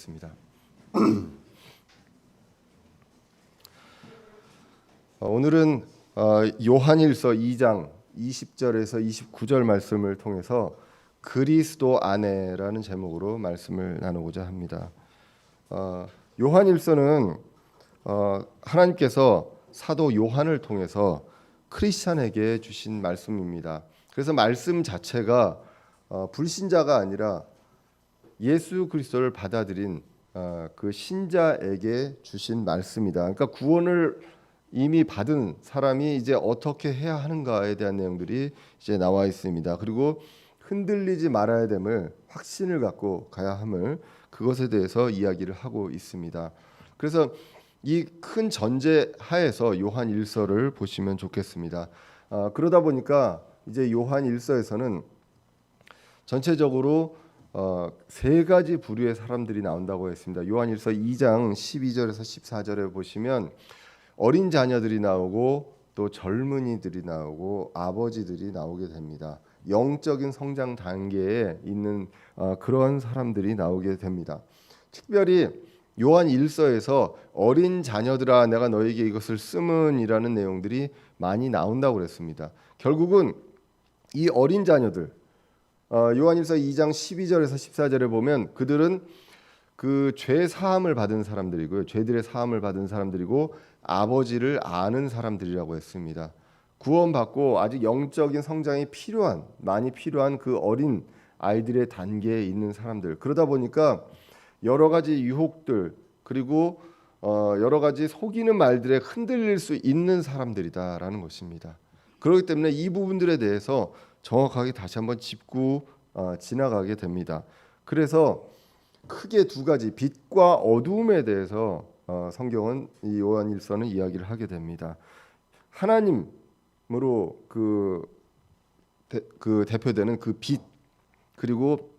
기도하겠습니다. 오늘은 요한일서 2장 20절에서 29절 말씀을 통해서 그리스도 안에라는 제목으로 말씀을 나누고자 합니다. 요한일서는 하나님께서 사도 요한을 통해서 크리스찬에게 주신 말씀입니다. 그래서 말씀 자체가 불신자가 아니라 예수 그리스도를 받아들인 그 신자에게 주신 말씀이다. 그러니까 구원을 이미 받은 사람이 이제 어떻게 해야 하는가에 대한 내용들이 이제 나와 있습니다. 그리고 흔들리지 말아야 됨을 확신을 갖고 가야 함을 그것에 대해서 이야기를 하고 있습니다. 그래서 이 큰 전제 하에서 요한 일서를 보시면 좋겠습니다. 그러다 보니까 이제 요한 일서에서는 전체적으로 세 가지 부류의 사람들이 나온다고 했습니다. 요한일서 2장 12절에서 14절에 보시면 어린 자녀들이 나오고 또 젊은이들이 나오고 아버지들이 나오게 됩니다. 영적인 성장 단계에 있는 그런 사람들이 나오게 됩니다. 특별히 요한 1서에서 어린 자녀들아 내가 너에게 이것을 쓰문이라는 내용들이 많이 나온다고 그랬습니다. 결국은 이 어린 자녀들 요한일서 2장 12절에서 14절에 보면 그들은 그 죄 사함을 받은 사람들이고요. 죄들의 사함을 받은 사람들이고 아버지를 아는 사람들이라고 했습니다. 구원받고 아직 영적인 성장이 많이 필요한 그 어린 아이들의 단계에 있는 사람들. 그러다 보니까 여러 가지 유혹들 그리고 여러 가지 속이는 말들에 흔들릴 수 있는 사람들이다라는 것입니다. 그렇기 때문에 이 부분들에 대해서 정확하게 다시 한번 짚고 지나가게 됩니다. 그래서 크게 두 가지 빛과 어두움에 대해서 성경은 이 요한일서는 이야기를 하게 됩니다. 하나님으로 그 대표되는 그 빛 그리고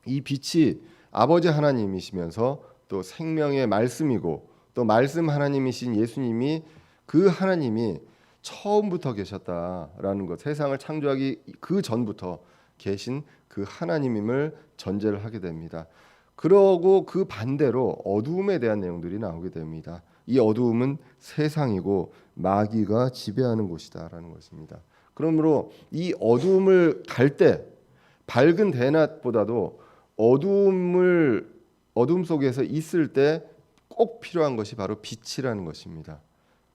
이 빛이 아버지 하나님이시면서 또 생명의 말씀이고 또 말씀 하나님이신 예수님이 그 하나님이 처음부터 계셨다라는 것, 세상을 창조하기 그 전부터 계신 그 하나님임을 전제를 하게 됩니다. 그러고 그 반대로 어두움에 대한 내용들이 나오게 됩니다. 이 어두움은 세상이고 마귀가 지배하는 곳이다라는 것입니다. 그러므로 이 어두움을 갈 때 밝은 대낮보다도 어두움 속에서 있을 때 꼭 필요한 것이 바로 빛이라는 것입니다.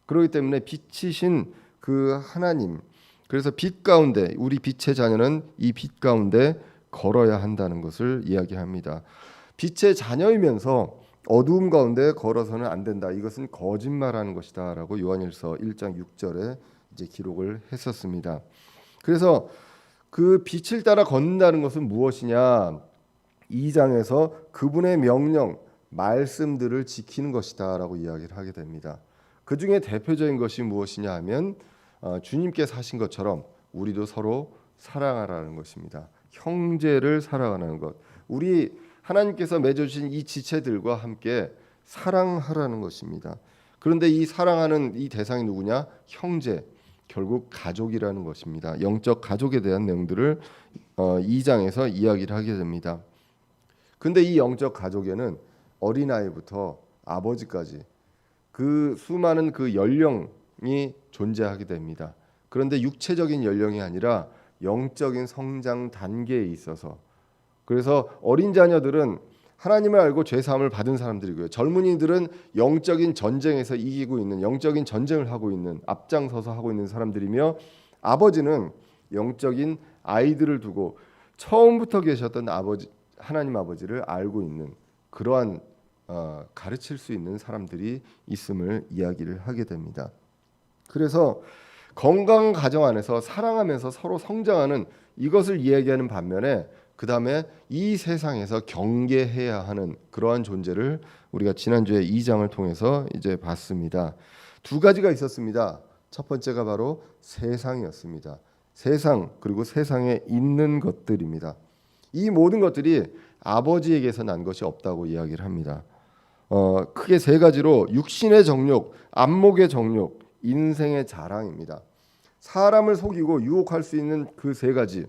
그렇기 때문에 빛이신 그 하나님, 그래서 빛 가운데 우리 빛의 자녀는 이 빛 가운데 걸어야 한다는 것을 이야기합니다. 빛의 자녀이면서 어두움 가운데 걸어서는 안 된다. 이것은 거짓말하는 것이다라고 요한일서 1장 6절에 이제 기록을 했었습니다. 그래서 그 빛을 따라 걷는다는 것은 무엇이냐? 2장에서 그분의 명령, 말씀들을 지키는 것이다라고 이야기를 하게 됩니다. 그 중에 대표적인 것이 무엇이냐 하면 주님께서 하신 것처럼 우리도 서로 사랑하라는 것입니다. 형제를 사랑하는 것. 우리 하나님께서 맺어주신 이 지체들과 함께 사랑하라는 것입니다. 그런데 이 사랑하는 이 대상이 누구냐? 형제, 결국 가족이라는 것입니다. 영적 가족에 대한 내용들을 2장에서 이야기를 하게 됩니다. 근데 이 영적 가족에는 어린아이부터 아버지까지 그 수많은 그 연령이 존재하게 됩니다. 그런데 육체적인 연령이 아니라 영적인 성장 단계에 있어서 그래서 어린 자녀들은 하나님을 알고 죄 사함을 받은 사람들이고요. 젊은이들은 영적인 전쟁에서 이기고 있는 영적인 전쟁을 하고 있는 앞장서서 하고 있는 사람들이며 아버지는 영적인 아이들을 두고 처음부터 계셨던 하나님 아버지를 알고 있는 그러한 가르칠 수 있는 사람들이 있음을 이야기를 하게 됩니다. 그래서 건강한 가정 안에서 사랑하면서 서로 성장하는 이것을 이야기하는 반면에 그 다음에 이 세상에서 경계해야 하는 그러한 존재를 우리가 지난주에 2장을 통해서 이제 봤습니다. 두 가지가 있었습니다. 첫 번째가 바로 세상이었습니다. 세상 그리고 세상에 있는 것들입니다. 이 모든 것들이 아버지에게서 난 것이 없다고 이야기를 합니다. 크게 세 가지로 육신의 정욕, 안목의 정욕, 인생의 자랑입니다. 사람을 속이고 유혹할 수 있는 그 세 가지.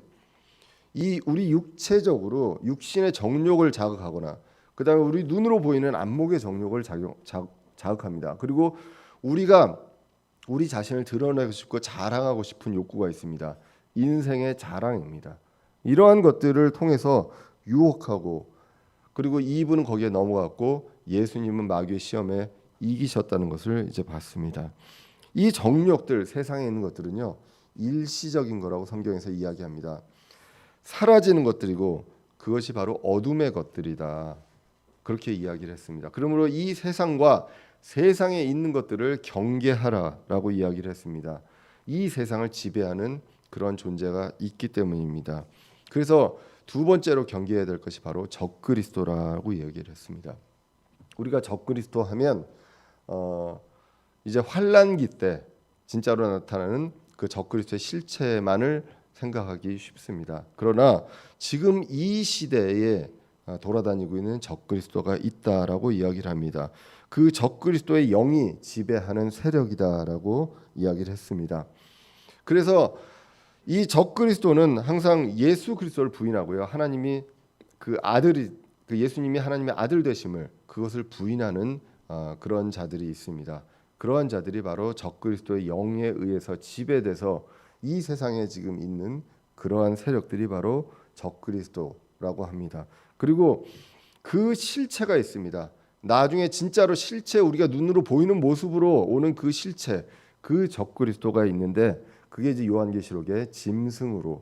이 우리 육체적으로 육신의 정욕을 자극하거나 그다음에 우리 눈으로 보이는 안목의 정욕을 자극합니다. 그리고 우리가 우리 자신을 드러내고 싶고 자랑하고 싶은 욕구가 있습니다. 인생의 자랑입니다. 이러한 것들을 통해서 유혹하고, 그리고 이분은 거기에 넘어갔고 예수님은 마귀의 시험에 이기셨다는 것을 이제 봤습니다. 이 정욕들, 세상에 있는 것들은요, 일시적인 거라고 성경에서 이야기합니다. 사라지는 것들이고 그것이 바로 어둠의 것들이다, 그렇게 이야기를 했습니다. 그러므로 이 세상과 세상에 있는 것들을 경계하라라고 이야기를 했습니다. 이 세상을 지배하는 그런 존재가 있기 때문입니다. 그래서 두 번째로 경계해야 될 것이 바로 적그리스도라고 이야기를 했습니다. 우리가 적그리스도 하면 이제 환난기 때 진짜로 나타나는 그 적그리스도의 실체만을 생각하기 쉽습니다. 그러나 지금 이 시대에 돌아다니고 있는 적그리스도가 있다라고 이야기를 합니다. 그 적그리스도의 영이 지배하는 세력이다라고 이야기를 했습니다. 그래서 이 적그리스도는 항상 예수 그리스도를 부인하고요, 하나님이 그 아들이, 그 예수님이 하나님의 아들 되심을, 그것을 부인하는 그런 자들이 있습니다. 그러한 자들이 바로 적그리스도의 영에 의해서 지배돼서 이 세상에 지금 있는 그러한 세력들이 바로 적그리스도라고 합니다. 그리고 그 실체가 있습니다. 나중에 진짜로 실체, 우리가 눈으로 보이는 모습으로 오는 그 실체, 그 적그리스도가 있는데, 그게 이제 요한계시록의 짐승으로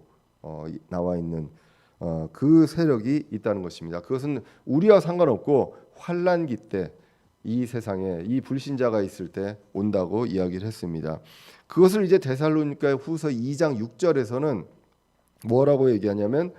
나와 있는 그 세력이 있다는 것입니다. 그것은 우리와 상관없고 환난기 때, 이 세상에 이 불신자가 있을 때 온다고 이야기를 했습니다. 그것을 이제 데살로니가 후서 2장 6절에서는 뭐라고 얘기하냐면,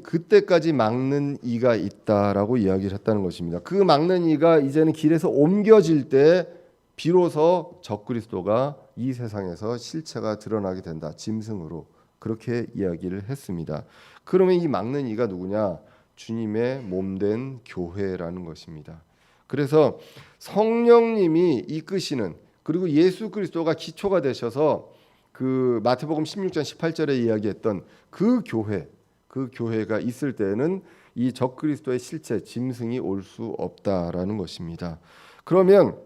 그때까지 막는 이가 있다라고 이야기를 했다는 것입니다. 그 막는 이가 이제는 길에서 옮겨질 때 비로소 적그리스도가 이 세상에서 실체가 드러나게 된다, 짐승으로, 그렇게 이야기를 했습니다. 그러면 이 막는 이가 누구냐? 주님의 몸된 교회라는 것입니다. 그래서 성령님이 이끄시는, 그리고 예수 그리스도가 기초가 되셔서 그 마태복음 16장 18절에 이야기했던 그 교회가 있을 때는 이 적그리스도의 실체, 짐승이 올 수 없다라는 것입니다. 그러면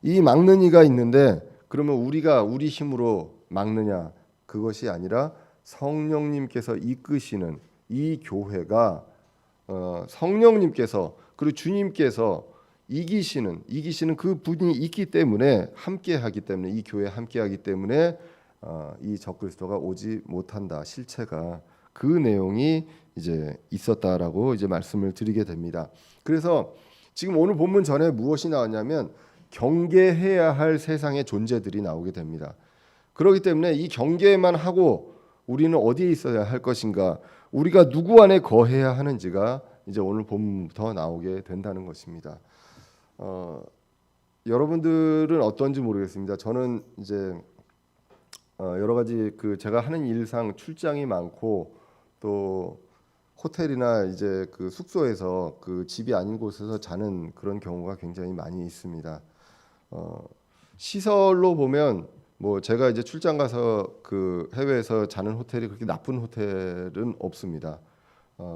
이 막는 이가 있는데, 그러면 우리가 우리 힘으로 막느냐? 그것이 아니라 성령님께서 이끄시는 이 교회가 성령님께서, 그리고 주님께서 이기시는 그 분이 있기 때문에, 함께하기 때문에, 이 교회에 함께하기 때문에 이 적그리스도가 오지 못한다, 실체가, 그 내용이 이제 있었다라고 이제 말씀을 드리게 됩니다. 그래서 지금 오늘 본문 전에 무엇이 나왔냐면, 경계해야 할 세상의 존재들이 나오게 됩니다. 그렇기 때문에 이 경계만 하고 우리는 어디에 있어야 할 것인가, 우리가 누구 안에 거해야 하는지가 이제 오늘 본문부터 나오게 된다는 것입니다. 여러분들은 어떤지 모르겠습니다. 저는 이제 여러 가지 그 제가 하는 일상 출장이 많고, 또 호텔이나 이제 그 숙소에서 그 집이 아닌 곳에서 자는 그런 경우가 굉장히 많이 있습니다. 시설로 보면 뭐 제가 이제 출장 가서 그 해외에서 자는 호텔이 그렇게 나쁜 호텔은 없습니다.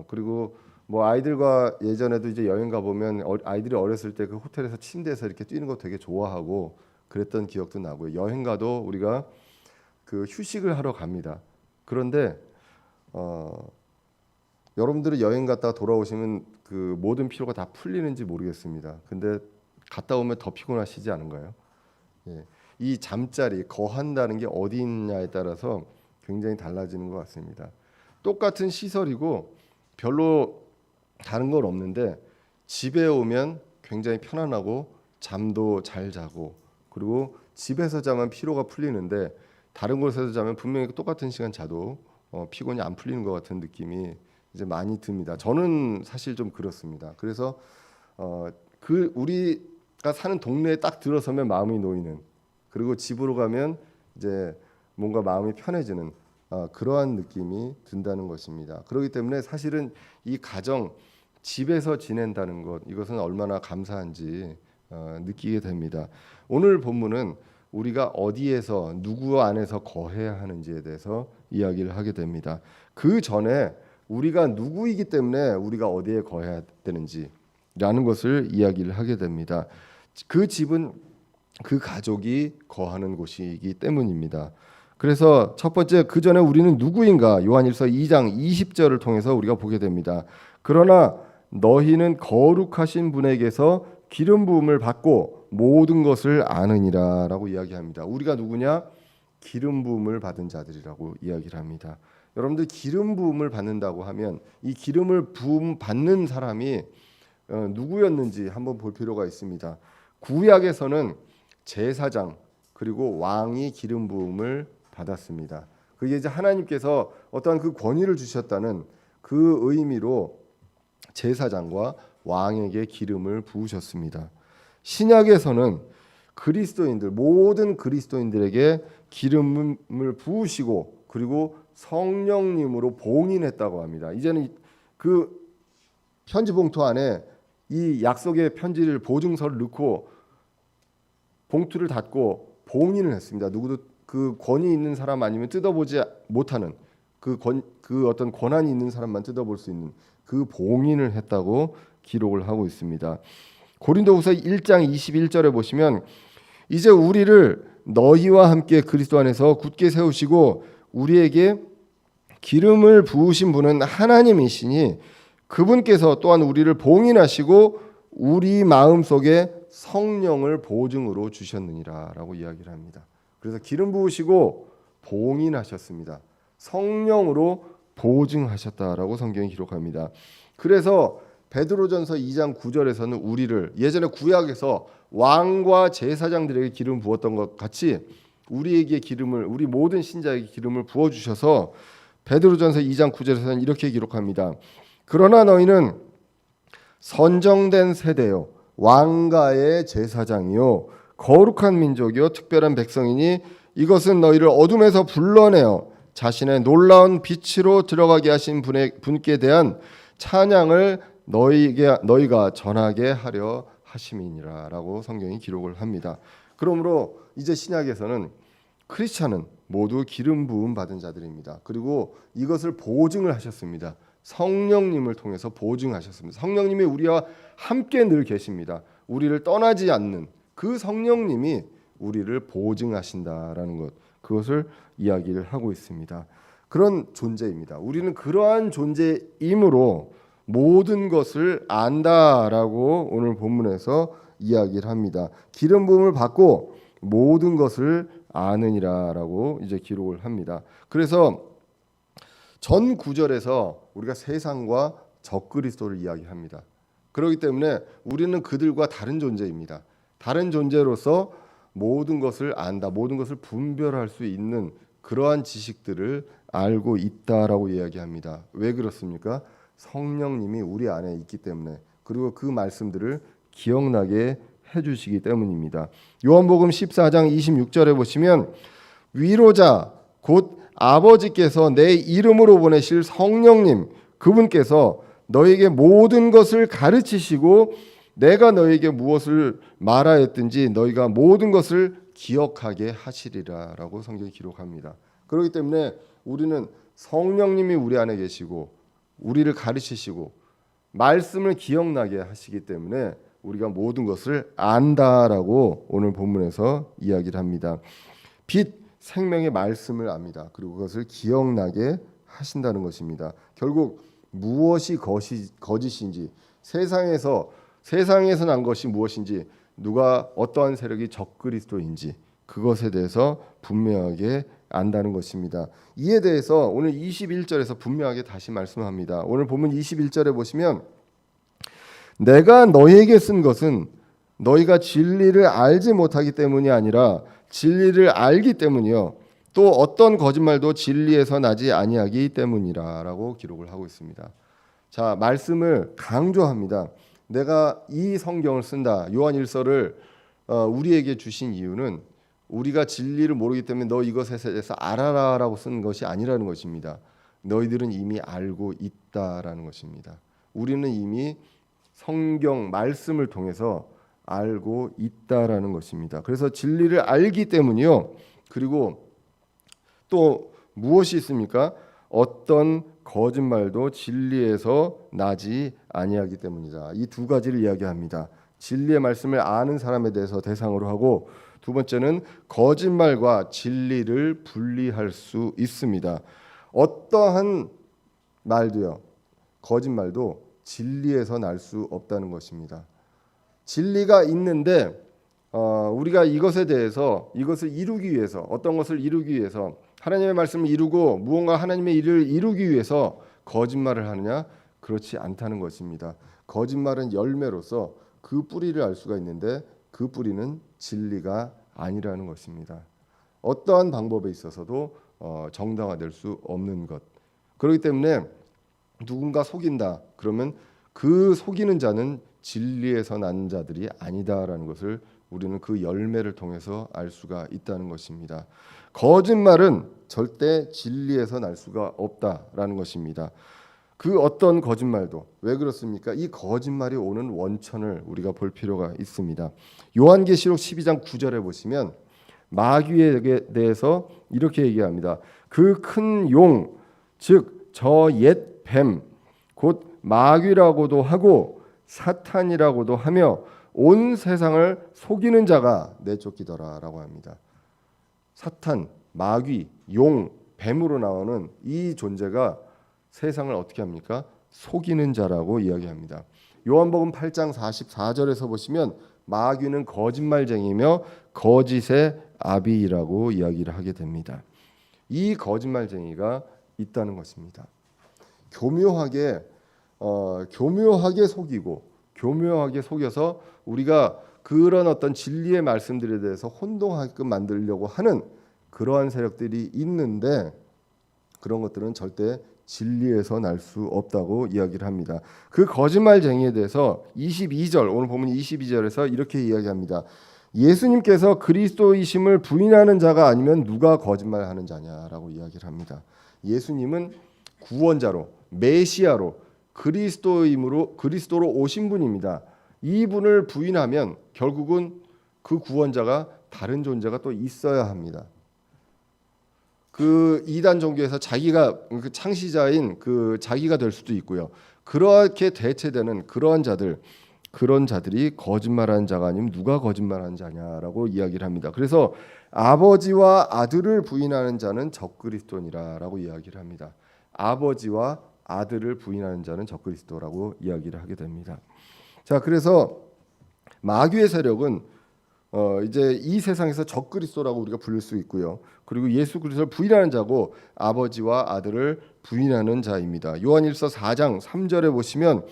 그리고 뭐 아이들과 예전에도 이제 여행 가 보면 아이들이 어렸을 때 그 호텔에서 침대에서 이렇게 뛰는 거 되게 좋아하고 그랬던 기억도 나고요. 여행 가도 우리가 그 휴식을 하러 갑니다. 그런데 여러분들이 여행 갔다가 돌아오시면 그 모든 피로가 다 풀리는지 모르겠습니다. 근데 갔다 오면 더 피곤하시지 않은가요? 예. 이 잠자리, 거한다는 게 어디 있냐에 따라서 굉장히 달라지는 것 같습니다. 똑같은 시설이고 별로 다른 건 없는데, 집에 오면 굉장히 편안하고 잠도 잘 자고, 그리고 집에서 자면 피로가 풀리는데 다른 곳에서 자면 분명히 똑같은 시간 자도 피곤이 안 풀리는 것 같은 느낌이 이제 많이 듭니다. 저는 사실 좀 그렇습니다. 그래서 그 우리가 사는 동네에 딱 들어서면 마음이 놓이는, 그리고 집으로 가면 이제 뭔가 마음이 편해지는 그러한 느낌이 든다는 것입니다. 그렇기 때문에 사실은 이 가정, 집에서 지낸다는 것, 이것은 얼마나 감사한지 느끼게 됩니다. 오늘 본문은 우리가 어디에서, 누구 안에서 거해야 하는지에 대해서 이야기를 하게 됩니다. 그 전에 우리가 누구이기 때문에 우리가 어디에 거해야 되는지라는 것을 이야기를 하게 됩니다. 그 집은 그 가족이 거하는 곳이기 때문입니다. 그래서 첫 번째, 그 전에 우리는 누구인가? 요한일서 2장 20절을 통해서 우리가 보게 됩니다. 그러나 너희는 거룩하신 분에게서 기름 부음을 받고 모든 것을 아느니라라고 이야기합니다. 우리가 누구냐? 기름 부음을 받은 자들이라고 이야기를 합니다. 여러분들 기름 부음을 받는다고 하면 이 기름을 부음 받는 사람이 누구였는지 한번 볼 필요가 있습니다. 구약에서는 제사장 그리고 왕이 기름 부음을 받았습니다. 그게 이제 하나님께서 어떠한 그 권위를 주셨다는 그 의미로 제사장과 왕에게 기름을 부으셨습니다. 신약에서는 그리스도인들, 모든 그리스도인들에게 기름을 부으시고 그리고 성령님으로 봉인했다고 합니다. 이제는 그 편지 봉투 안에 이 약속의 편지를, 보증서를 넣고 봉투를 닫고 봉인을 했습니다. 누구도 그 권위 있는 사람 아니면 뜯어보지 못하는 그 어떤 권한이 있는 사람만 뜯어볼 수 있는 그 봉인을 했다고 기록을 하고 있습니다. 고린도후서 1장 21절에 보시면 이제 우리를 너희와 함께 그리스도 안에서 굳게 세우시고 우리에게 기름을 부으신 분은 하나님이시니 그분께서 또한 우리를 봉인하시고 우리 마음속에 성령을 보증으로 주셨느니라라고 이야기를 합니다. 그래서 기름 부으시고 봉인하셨습니다. 성령으로 보증하셨다라고 성경이 기록합니다. 그래서 베드로전서 2장 9절에서는 우리를, 예전에 구약에서 왕과 제사장들에게 기름 부었던 것 같이 우리에게 기름을, 우리 모든 신자에게 기름을 부어 주셔서 베드로전서 2장 9절에서는 이렇게 기록합니다. 그러나 너희는 선정된 세대요 왕가의 제사장이요 거룩한 민족이요 특별한 백성이니 이것은 너희를 어둠에서 불러내어 자신의 놀라운 빛으로 들어가게 하신 분께 대한 찬양을 너희가 전하게 하려 하심이니라라고 성경이 기록을 합니다. 그러므로 이제 신약에서는 크리스찬은 모두 기름 부음 받은 자들입니다. 그리고 이것을 보증을 하셨습니다. 성령님을 통해서 보증하셨습니다. 성령님이 우리와 함께 늘 계십니다. 우리를 떠나지 않는 그 성령님이 우리를 보증하신다라는 것, 그것을 이야기를 하고 있습니다. 그런 존재입니다. 우리는 그러한 존재이므로 모든 것을 안다라고 오늘 본문에서 이야기를 합니다. 기름 부음을 받고 모든 것을 아느니라라고 이제 기록을 합니다. 그래서 전 구절에서 우리가 세상과 적그리스도를 이야기합니다. 그렇기 때문에 우리는 그들과 다른 존재입니다. 다른 존재로서 모든 것을 안다, 모든 것을 분별할 수 있는 그러한 지식들을 알고 있다라고 이야기합니다. 왜 그렇습니까? 성령님이 우리 안에 있기 때문에, 그리고 그 말씀들을 기억나게 해주시기 때문입니다. 요한복음 14장 26절에 보시면 위로자 곧 아버지께서 내 이름으로 보내실 성령님, 그분께서 너에게 모든 것을 가르치시고 내가 너에게 무엇을 말하였든지 너희가 모든 것을 기억하게 하시리라라고 성경이 기록합니다. 그렇기 때문에 우리는 성령님이 우리 안에 계시고 우리를 가르치시고 말씀을 기억나게 하시기 때문에 우리가 모든 것을 안다라고 오늘 본문에서 이야기를 합니다. 빛, 생명의 말씀을 압니다. 그리고 그것을 기억나게 하신다는 것입니다. 결국 무엇이 거짓인지, 세상에서 난 것이 무엇인지, 누가 어떠한 세력이 적그리스도인지 그것에 대해서 분명하게 안다는 것입니다. 이에 대해서 오늘 21절에서 분명하게 다시 말씀합니다. 오늘 본문 21절에 보시면 내가 너희에게 쓴 것은 너희가 진리를 알지 못하기 때문이 아니라 진리를 알기 때문이요 또 어떤 거짓말도 진리에서 나지 아니하기 때문이라라고 기록을 하고 있습니다. 자, 말씀을 강조합니다. 내가 이 성경을 쓴다, 요한일서를 우리에게 주신 이유는 우리가 진리를 모르기 때문에 너 이것에 대해서 알아라라고 쓴 것이 아니라는 것입니다. 너희들은 이미 알고 있다라는 것입니다. 우리는 이미 성경 말씀을 통해서 알고 있다라는 것입니다. 그래서 진리를 알기 때문이요. 그리고 또 무엇이 있습니까? 어떤 거짓말도 진리에서 나지 아니하기 때문이다. 이 두 가지를 이야기합니다. 진리의 말씀을 아는 사람에 대해서 대상으로 하고, 두 번째는 거짓말과 진리를 분리할 수 있습니다. 어떠한 말도요, 거짓말도 진리에서 날 수 없다는 것입니다. 진리가 있는데 우리가 이것에 대해서, 이것을 이루기 위해서, 어떤 것을 이루기 위해서, 하나님의 말씀을 이루고 무언가 하나님의 일을 이루기 위해서 거짓말을 하느냐? 그렇지 않다는 것입니다. 거짓말은 열매로서 그 뿌리를 알 수가 있는데 그 뿌리는 진리가 아니라는 것입니다. 어떠한 방법에 있어서도 정당화될 수 없는 것. 그렇기 때문에 누군가 속인다 그러면 그 속이는 자는 진리에서 난 자들이 아니다라는 것을 우리는 그 열매를 통해서 알 수가 있다는 것입니다. 거짓말은 절대 진리에서 날 수가 없다라는 것입니다. 그 어떤 거짓말도. 왜 그렇습니까? 이 거짓말이 오는 원천을 우리가 볼 필요가 있습니다. 요한계시록 12장 9절에 보시면 마귀에 대해서 이렇게 얘기합니다. 그 큰 용, 즉 저 옛 뱀, 곧 마귀라고도 하고 사탄이라고도 하며 온 세상을 속이는 자가 내쫓기더라라고 합니다. 사탄, 마귀, 용, 뱀으로 나오는 이 존재가 세상을 어떻게 합니까? 속이는 자라고 이야기합니다. 요한복음 8장 44절에서 보시면 마귀는 거짓말쟁이며 거짓의 아비라고 이야기를 하게 됩니다. 이 거짓말쟁이가 있다는 것입니다. 교묘하게 속이고 교묘하게 속여서 우리가 그런 어떤 진리의 말씀들에 대해서 혼동하게끔 만들려고 하는 그러한 세력들이 있는데, 그런 것들은 절대 진리에서 날 수 없다고 이야기를 합니다. 그 거짓말쟁이에 대해서 22절, 오늘 보면 22절에서 이렇게 이야기합니다. 예수님께서 그리스도이심을 부인하는 자가 아니면 누가 거짓말하는 자냐라고 이야기를 합니다. 예수님은 구원자로, 메시아로, 그리스도로 오신 분입니다. 이분을 부인하면 결국은 그 구원자가 다른 존재가 또 있어야 합니다. 그 이단 종교에서 자기가 그 창시자인 그 자기가 될 수도 있고요. 그렇게 대체되는 그런 자들이 거짓말하는 자가 아니면 누가 거짓말하는 자냐라고 이야기를 합니다. 그래서 아버지와 아들을 부인하는 자는 적그리스도니라라고 이야기를 합니다. 아버지와 아들을 부인하는 자는 적그리스도라고 이야기를 하게 됩니다. 자, 그래서 마귀의 세력은 이제 이 세상에서 적그리스도라고 우리가 부를 수 있고요. 그리고 예수 그리스도를 부인하는 자고 아버지와 아들을 부인하는 자입니다. 요한일서 4장 3절에 보시면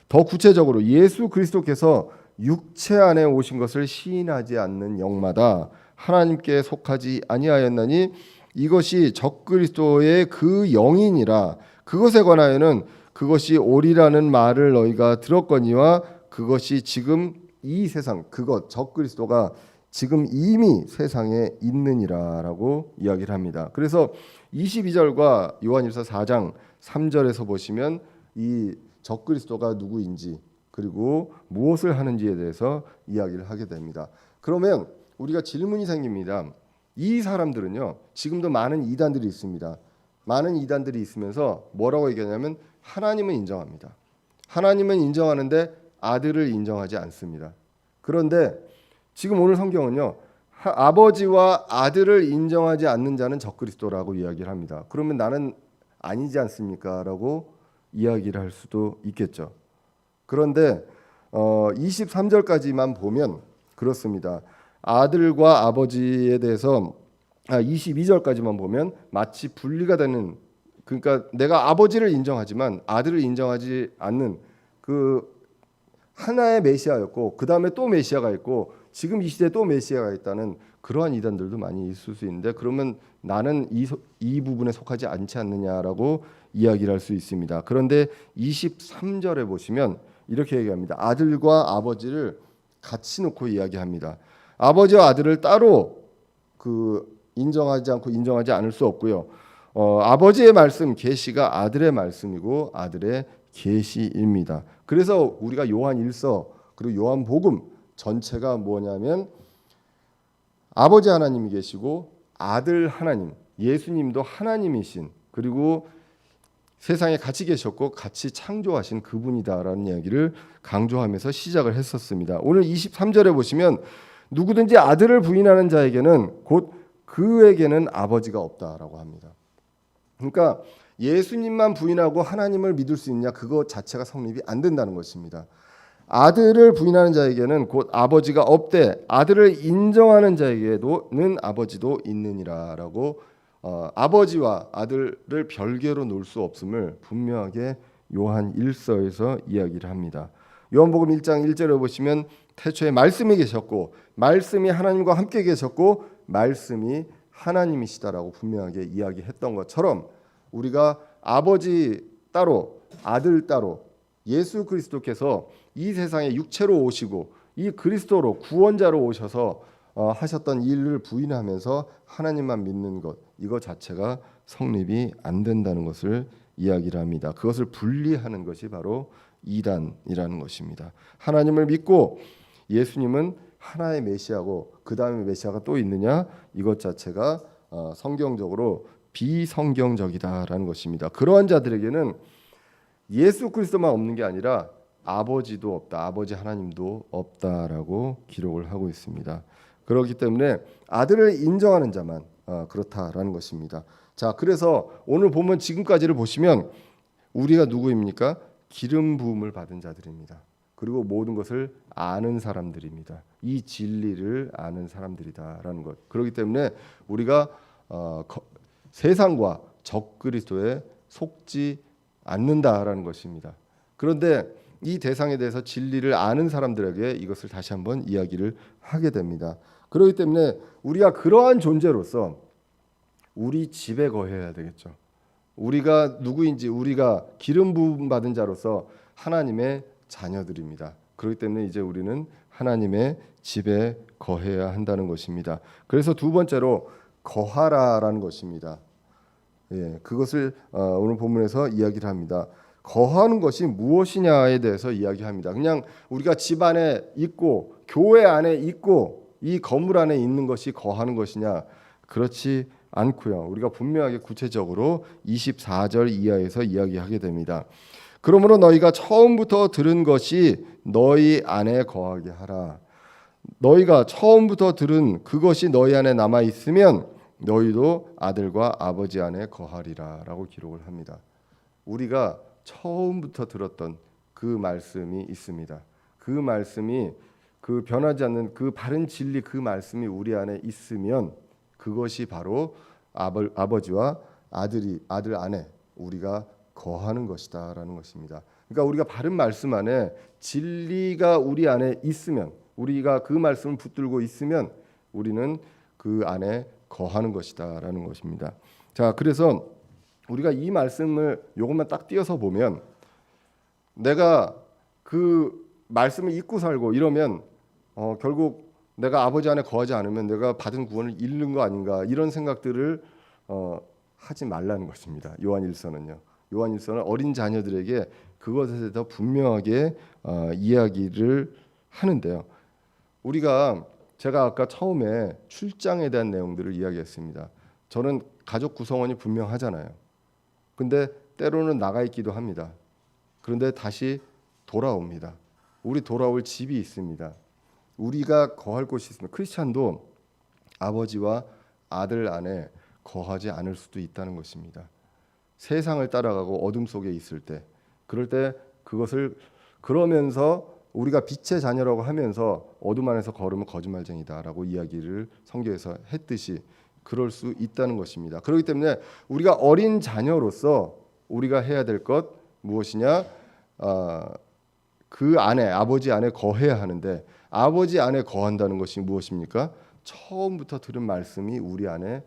더 구체적으로 예수 그리스도께서 육체 안에 오신 것을 시인하지 않는 영마다 하나님께 속하지 아니하였나니 이것이 적그리스도의 그 영이니라. 그것에 관하여는 그것이 옳이라는 말을 너희가 들었거니와 그것이 지금 이 세상, 그것 적그리스도가 지금 이미 세상에 있느니라라고 이야기를 합니다. 그래서 22절과 요한일서 4장 3절에서 보시면 이 적그리스도가 누구인지 그리고 무엇을 하는지에 대해서 이야기를 하게 됩니다. 그러면 우리가 질문이 생깁니다. 이 사람들은요, 지금도 많은 이단들이 있습니다. 많은 이단들이 있으면서 뭐라고 얘기하냐면 하나님은 인정합니다. 하나님은 인정하는데 아들을 인정하지 않습니다. 그런데 지금 오늘 성경은요, 아버지와 아들을 인정하지 않는 자는 적그리스도라고 이야기를 합니다. 그러면 나는 아니지 않습니까? 라고 이야기를 할 수도 있겠죠. 그런데 23절까지만 보면 그렇습니다. 아들과 아버지에 대해서 22절까지만 보면 마치 분리가 되는, 그러니까 내가 아버지를 인정하지만 아들을 인정하지 않는 그 하나의 메시아였고 그 다음에 또 메시아가 있고 지금 이 시대에 또 메시아가 있다는 그러한 이단들도 많이 있을 수 있는데, 그러면 나는 이 부분에 속하지 않지 않느냐라고 이야기를 할 수 있습니다. 그런데 23절에 보시면 이렇게 얘기합니다. 아들과 아버지를 같이 놓고 이야기합니다. 아버지와 아들을 따로 인정하지 않고 인정하지 않을 수 없고요. 아버지의 말씀 계시가 아들의 말씀이고 아들의 계시입니다. 그래서 우리가 요한 1서 그리고 요한 복음 전체가 뭐냐면 아버지 하나님이 계시고 아들 하나님, 예수님도 하나님이신, 그리고 세상에 같이 계셨고 같이 창조하신 그분이다라는 이야기를 강조하면서 시작을 했었습니다. 오늘 23절에 보시면 누구든지 아들을 부인하는 자에게는 곧 그에게는 아버지가 없다라고 합니다. 그러니까 예수님만 부인하고 하나님을 믿을 수 있냐, 그거 자체가 성립이 안 된다는 것입니다. 아들을 부인하는 자에게는 곧 아버지가 없되 아들을 인정하는 자에게는 아버지도 있느니라라고 아버지와 아들을 별개로 놓을 수 없음을 분명하게 요한 1서에서 이야기를 합니다. 요한복음 1장 1절에 보시면 태초에 말씀이 계셨고 말씀이 하나님과 함께 계셨고 말씀이 하나님이시다라고 분명하게 이야기했던 것처럼 우리가 아버지 따로 아들 따로 예수 그리스도께서 이 세상에 육체로 오시고 이 그리스도로 구원자로 오셔서 하셨던 일을 부인하면서 하나님만 믿는 것, 이거 자체가 성립이 안 된다는 것을 이야기를 합니다. 그것을 분리하는 것이 바로 이단이라는 것입니다. 하나님을 믿고 예수님은 하나의 메시아고 그 다음에 메시아가 또 있느냐, 이것 자체가 성경적으로 비성경적이다라는 것입니다. 그러한 자들에게는 예수 그리스도만 없는 게 아니라 아버지도 없다, 아버지 하나님도 없다라고 기록을 하고 있습니다. 그렇기 때문에 아들을 인정하는 자만 그렇다라는 것입니다. 자, 그래서 오늘 보면 지금까지를 보시면 우리가 누구입니까? 기름 부음을 받은 자들입니다. 그리고 모든 것을 아는 사람들입니다. 이 진리를 아는 사람들이다라는 것. 그렇기 때문에 우리가 세상과 적그리스도에 속지 않는다라는 것입니다. 그런데 이 대상에 대해서 진리를 아는 사람들에게 이것을 다시 한번 이야기를 하게 됩니다. 그렇기 때문에 우리가 그러한 존재로서 우리 집에 거해야 되겠죠. 우리가 누구인지, 우리가 기름 부음 받은 자로서 하나님의 자녀들입니다. 그렇기 때문에 이제 우리는 하나님의 집에 거해야 한다는 것입니다. 그래서 두 번째로 거하라라는 것입니다. 예, 그것을 오늘 본문에서 이야기를 합니다. 거하는 것이 무엇이냐에 대해서 이야기합니다. 그냥 우리가 집 안에 있고 교회 안에 있고 이 건물 안에 있는 것이 거하는 것이냐, 그렇지 않고요. 우리가 분명하게 구체적으로 24절 이하에서 이야기하게 됩니다. 그러므로 너희가 처음부터 들은 것이 너희 안에 거하게 하라. 너희가 처음부터 들은 그것이 너희 안에 남아 있으면 너희도 아들과 아버지 안에 거하리라라고 기록을 합니다. 우리가 처음부터 들었던 그 말씀이 있습니다. 그 말씀이 그 변하지 않는 그 바른 진리, 그 말씀이 우리 안에 있으면 그것이 바로 아버지와 아들 안에 우리가 거하는 것이다라는 것입니다. 그러니까 우리가 바른 말씀 안에 진리가 우리 안에 있으면, 우리가 그 말씀을 붙들고 있으면 우리는 그 안에 거하는 것이다라는 것입니다. 자, 그래서 우리가 이 말씀을 요것만 딱 띄어서 보면 내가 그 말씀을 잊고 살고 이러면 결국 내가 아버지 안에 거하지 않으면 내가 받은 구원을 잃는 거 아닌가, 이런 생각들을 하지 말라는 것입니다. 요한일서는요. 요한일서는 어린 자녀들에게 그것에 대해서 분명하게 이야기를 하는데요. 제가 아까 처음에 출장에 대한 내용들을 이야기했습니다. 저는 가족 구성원이 분명하잖아요. 근데 때로는 나가 있기도 합니다. 그런데 다시 돌아옵니다. 우리 돌아올 집이 있습니다. 우리가 거할 곳이 있습니다. 크리스찬도 아버지와 아들 안에 거하지 않을 수도 있다는 것입니다. 세상을 따라가고 어둠 속에 있을 때, 그럴 때 그것을 그러면서 우리가 빛의 자녀라고 하면서 어둠 안에서 걸으면 거짓말쟁이다라고 이야기를 성경에서 했듯이 그럴 수 있다는 것입니다. 그렇기 때문에 우리가 어린 자녀로서 우리가 해야 될 것 무엇이냐? 그 안에, 아버지 안에 거해야 하는데, 아버지 안에 거한다는 것이 무엇입니까? 처음부터 들은 말씀이 우리 안에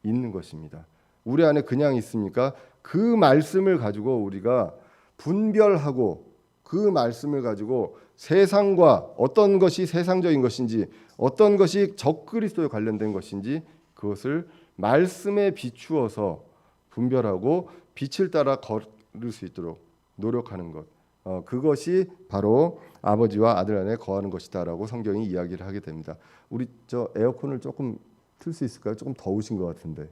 있는 것입니다. 우리 안에 그냥 있습니까? 그 말씀을 가지고 우리가 분별하고 그 말씀을 가지고 세상과 어떤 것이 세상적인 것인지 어떤 것이 적그리스도에 관련된 것인지 그것을 말씀에 비추어서 분별하고 빛을 따라 걸을 수 있도록 노력하는 것, 그것이 바로 아버지와 아들 안에 거하는 것이다라고 성경이 이야기를 하게 됩니다. 우리 저 에어컨을 조금 틀 수 있을까요? 조금 더우신 것 같은데,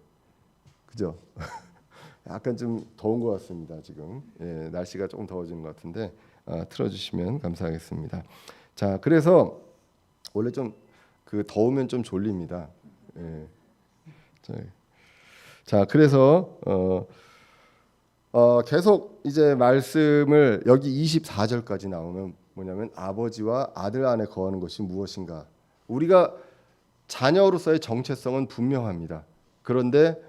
그죠? 약간 좀 더운 것 같습니다. 지금 날씨가 조금 더워지는 것 같은데 틀어주시면 감사하겠습니다. 자, 그래서 원래 좀 그 더우면 좀 졸립니다. 예. 자, 그래서 계속 이제 말씀을 여기 24절까지 나오면 뭐냐면 아버지와 아들 안에 거하는 것이 무엇인가? 우리가 자녀로서의 정체성은 분명합니다. 그런데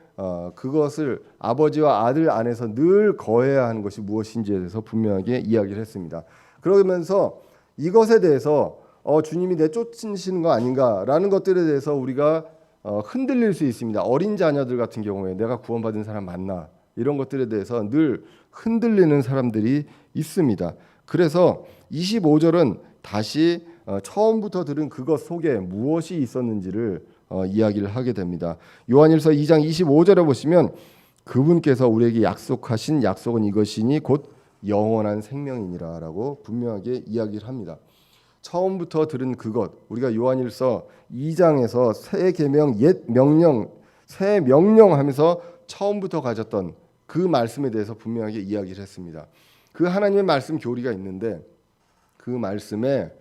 그것을 아버지와 아들 안에서 늘 거해야 하는 것이 무엇인지에 대해서 분명하게 이야기를 했습니다. 그러면서 이것에 대해서 주님이 내쫓으시는 거 아닌가라는 것들에 대해서 우리가 흔들릴 수 있습니다. 어린 자녀들 같은 경우에 내가 구원받은 사람 맞나? 이런 것들에 대해서 늘 흔들리는 사람들이 있습니다. 그래서 25절은 다시 처음부터 들은 그것 속에 무엇이 있었는지를 이야기를 하게 됩니다. 요한일서 2장 25절에 보시면 그분께서 우리에게 약속하신 약속은 이것이니 곧 영원한 생명이니라라고 분명하게 이야기를 합니다. 처음부터 들은 그것, 우리가 요한일서 2장에서 새 계명 옛 명령 새 명령하면서 처음부터 가졌던 그 말씀에 대해서 분명하게 이야기를 했습니다. 그 하나님의 말씀 교리가 있는데 그 말씀에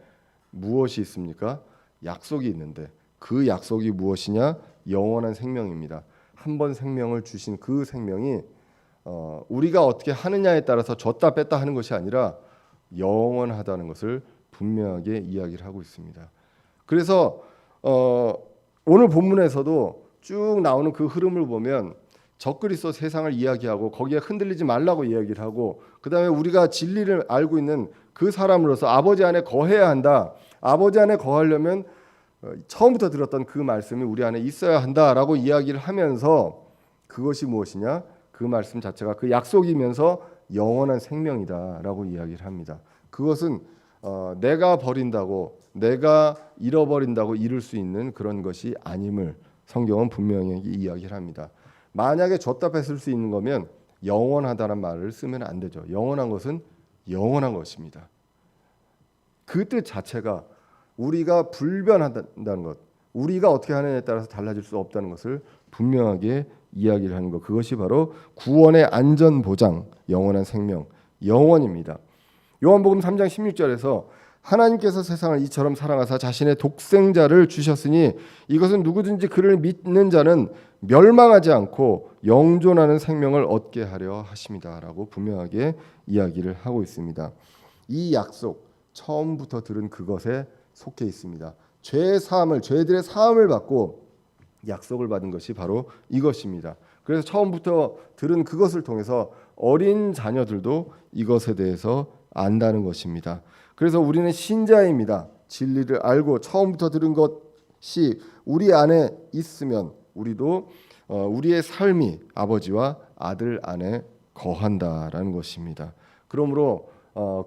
무엇이 있습니까? 약속이 있는데 그 약속이 무엇이냐? 영원한 생명입니다. 한 번 생명을 주신 그 생명이 우리가 어떻게 하느냐에 따라서 줬다 뺐다 하는 것이 아니라 영원하다는 것을 분명하게 이야기를 하고 있습니다. 그래서 오늘 본문에서도 쭉 나오는 그 흐름을 보면 적그리스도 세상을 이야기하고 거기에 흔들리지 말라고 이야기를 하고 그다음에 우리가 진리를 알고 있는 그 사람으로서 아버지 안에 거해야 한다. 아버지 안에 거하려면 처음부터 들었던 그 말씀이 우리 안에 있어야 한다라고 이야기를 하면서 그것이 무엇이냐? 그 말씀 자체가 그 약속이면서 영원한 생명이다라고 이야기를 합니다. 그것은 내가 버린다고 내가 잃어버린다고 잃을 수 있는 그런 것이 아님을 성경은 분명히 이야기를 합니다. 만약에 줬다 뺏을 수 있는 거면 영원하다는 말을 쓰면 안 되죠. 영원한 것은 영원한 것입니다. 그 뜻 자체가 우리가 불변한다는 것, 우리가 어떻게 하느냐에 따라서 달라질 수 없다는 것을 분명하게 이야기를 하는 것, 그것이 바로 구원의 안전 보장, 영원한 생명, 영원입니다. 요한복음 3장 16절에서 하나님께서 세상을 이처럼 사랑하사 자신의 독생자를 주셨으니 이것은 누구든지 그를 믿는 자는 멸망하지 않고 영존하는 생명을 얻게 하려 하심이다라고 분명하게 이야기를 하고 있습니다. 이 약속 처음부터 들은 그것에 속해 있습니다. 죄들의 사함을 받고 약속을 받은 것이 바로 이것입니다. 그래서 처음부터 들은 그것을 통해서 어린 자녀들도 이것에 대해서 안다는 것입니다. 그래서 우리는 신자입니다. 진리를 알고 처음부터 들은 것이 우리 안에 있으면 우리도 우리의 삶이 아버지와 아들 안에 거한다라는 것입니다. 그러므로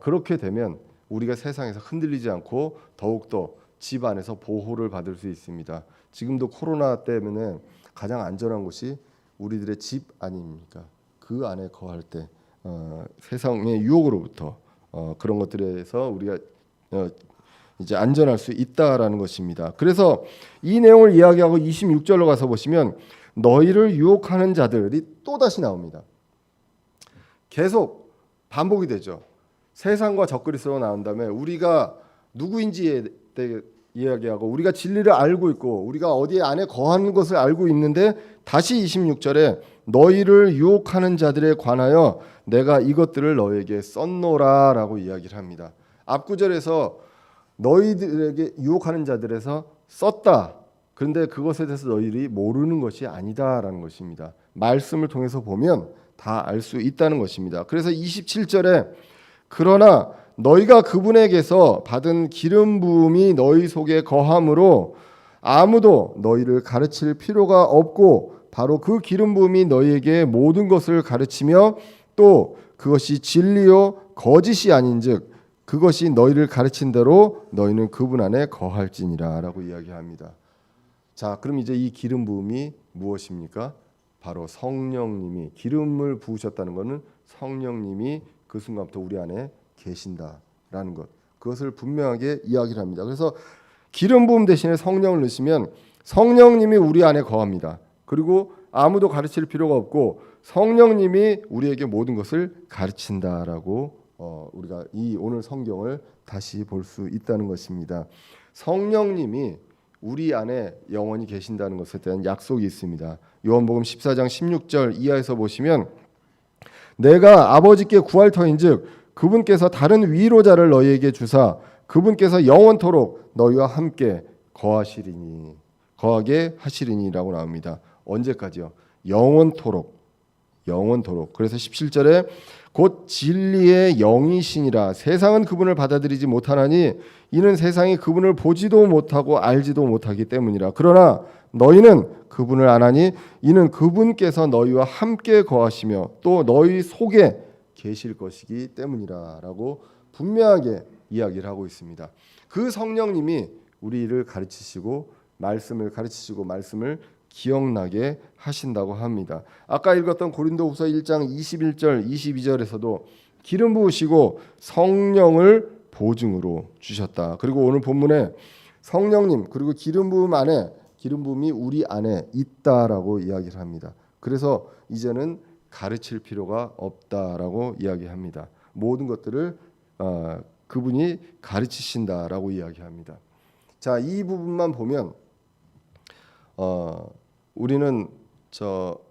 그렇게 되면 우리가 세상에서 흔들리지 않고 더욱더 집 안에서 보호를 받을 수 있습니다. 지금도 코로나 때문에 가장 안전한 곳이 우리들의 집 아닙니까? 그 안에 거할 때 세상의 유혹으로부터 그런 것들에서 우리가 이제 안전할 수 있다라는 것입니다. 그래서 이 내용을 이야기하고 26절로 가서 보시면 너희를 유혹하는 자들이 또 다시 나옵니다. 계속 반복이 되죠. 세상과 적그리스도가 나온 다음에 우리가 누구인지에 대해 이야기하고 우리가 진리를 알고 있고 우리가 어디 안에 거하는 것을 알고 있는데 다시 26절에 너희를 유혹하는 자들에 관하여 내가 이것들을 너에게 썼노라라고 이야기를 합니다. 앞구절에서 너희들에게 유혹하는 자들에서 썼다. 그런데 그것에 대해서 너희들이 모르는 것이 아니다라는 것입니다. 말씀을 통해서 보면 다 알 수 있다는 것입니다. 그래서 27절에 그러나 너희가 그분에게서 받은 기름 부음이 너희 속에 거함으로 아무도 너희를 가르칠 필요가 없고 바로 그 기름 부음이 너희에게 모든 것을 가르치며 또 그것이 진리요 거짓이 아닌즉 그것이 너희를 가르친 대로 너희는 그분 안에 거할지니라라고 이야기합니다. 자, 그럼 이제 이 기름 부음이 무엇입니까? 바로 성령님이 기름을 부으셨다는 것은 성령님이 그 순간부터 우리 안에 계신다라는 것, 그것을 분명하게 이야기를 합니다. 그래서 기름 부음 대신에 성령을 넣으시면 성령님이 우리 안에 거합니다. 그리고 아무도 가르칠 필요가 없고 성령님이 우리에게 모든 것을 가르친다라고 우리가 이 오늘 성경을 다시 볼 수 있다는 것입니다. 성령님이 우리 안에 영원히 계신다는 것에 대한 약속이 있습니다. 요한복음 14장 16절 이하에서 보시면 내가 아버지께 구할 터인즉 그분께서 다른 위로자를 너희에게 주사 그분께서 영원토록 너희와 함께 거하게 하시리니라고 나옵니다. 언제까지요? 영원토록. 그래서 17절에 곧 진리의 영이시니라 세상은 그분을 받아들이지 못하나니 이는 세상이 그분을 보지도 못하고 알지도 못하기 때문이라. 그러나 너희는 그분을 아나니 이는 그분께서 너희와 함께 거하시며 또 너희 속에 계실 것이기 때문이라라고 분명하게 이야기를 하고 있습니다. 그 성령님이 우리를 가르치시고 말씀을 기억나게 하신다고 합니다. 아까 읽었던 고린도후서 1장 21절 22절에서도 기름 부으시고 성령을 보증으로 주셨다. 그리고 오늘 본문에 성령님 그리고 기름 부음이 우리 안에 있다라고 이야기를 합니다. 그래서 이제는 가르칠 필요가 없다라고 이야기합니다. 모든 것들을 그분이 가르치신다라고 이야기합니다. 자, 이 부분만 보면 우리는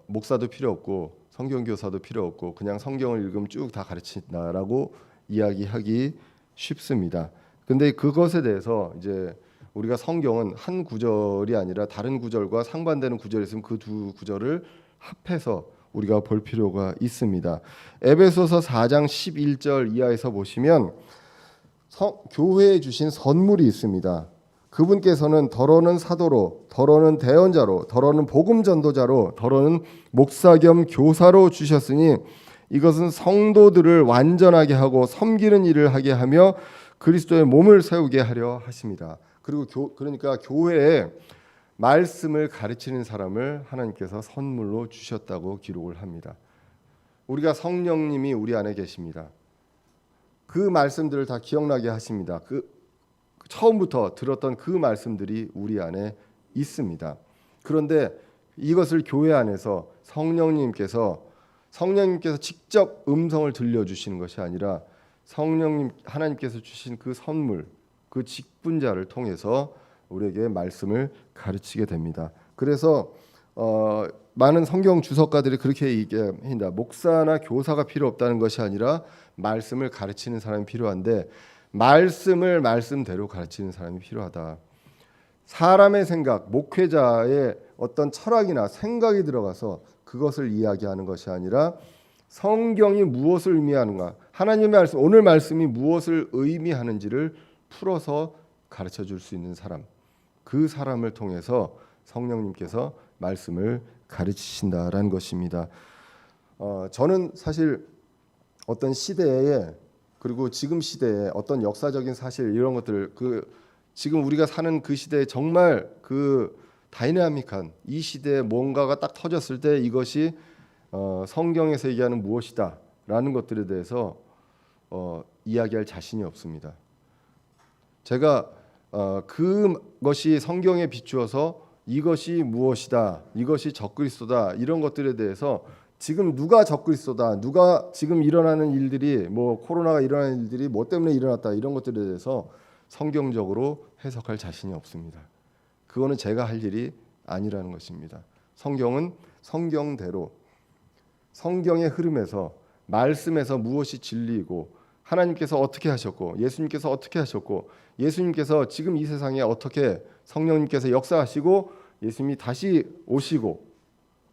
목사도 필요 없고 성경교사도 필요 없고 그냥 성경을 읽으면 쭉 다 가르친다라고 이야기하기 쉽습니다. 근데 그것에 대해서 이제 우리가 성경은 한 구절이 아니라 다른 구절과 상반되는 구절이 있으면 그 두 구절을 합해서 우리가 볼 필요가 있습니다. 에베소서 4장 11절 이하에서 보시면 교회에 주신 선물이 있습니다. 그분께서는 더러는 사도로, 더러는 대언자로, 더러는 복음 전도자로, 더러는 목사 겸 교사로 주셨으니 이것은 성도들을 완전하게 하고 섬기는 일을 하게 하며 그리스도의 몸을 세우게 하려 하십니다. 그리고 그러니까 교회에 말씀을 가르치는 사람을 하나님께서 선물로 주셨다고 기록을 합니다. 우리가 성령님이 우리 안에 계십니다. 그 말씀들을 다 기억나게 하십니다. 처음부터 들었던 그 말씀들이 우리 안에 있습니다. 그런데 이것을 교회 안에서 성령님께서 직접 음성을 들려주시는 것이 아니라 하나님께서 주신 그 선물, 그 직분자를 통해서 우리에게 말씀을 가르치게 됩니다. 그래서 많은 성경 주석가들이 그렇게 얘기합니다. 목사나 교사가 필요 없다는 것이 아니라 말씀을 가르치는 사람이 필요한데 말씀을 말씀대로 가르치는 사람이 필요하다. 사람의 생각, 목회자의 어떤 철학이나 생각이 들어가서 그것을 이야기하는 것이 아니라 성경이 무엇을 의미하는가, 하나님의 말씀, 오늘 말씀이 무엇을 의미하는지를 풀어서 가르쳐 줄 수 있는 사람, 그 사람을 통해서 성령님께서 말씀을 가르치신다라는 것입니다. 저는 사실 어떤 시대에 그리고 지금 시대에 어떤 역사적인 사실 이런 것들 지금 우리가 사는 그 시대에 정말 그 다이나믹한 이 시대에 뭔가가 딱 터졌을 때 이것이 성경에서 얘기하는 무엇이다라는 것들에 대해서 이야기할 자신이 없습니다. 제가 그것이 성경에 비추어서 이것이 무엇이다, 이것이 적그리스도다 이런 것들에 대해서 지금 누가 적그리스도다, 누가 지금 일어나는 일들이 코로나가 일어나는 일들이 뭐 때문에 일어났다 이런 것들에 대해서 성경적으로 해석할 자신이 없습니다. 그거는 제가 할 일이 아니라는 것입니다. 성경은 성경대로 성경의 흐름에서 말씀에서 무엇이 진리이고 하나님께서 어떻게 하셨고 예수님께서 어떻게 하셨고 예수님께서 지금 이 세상에 어떻게 성령님께서 역사하시고 예수님이 다시 오시고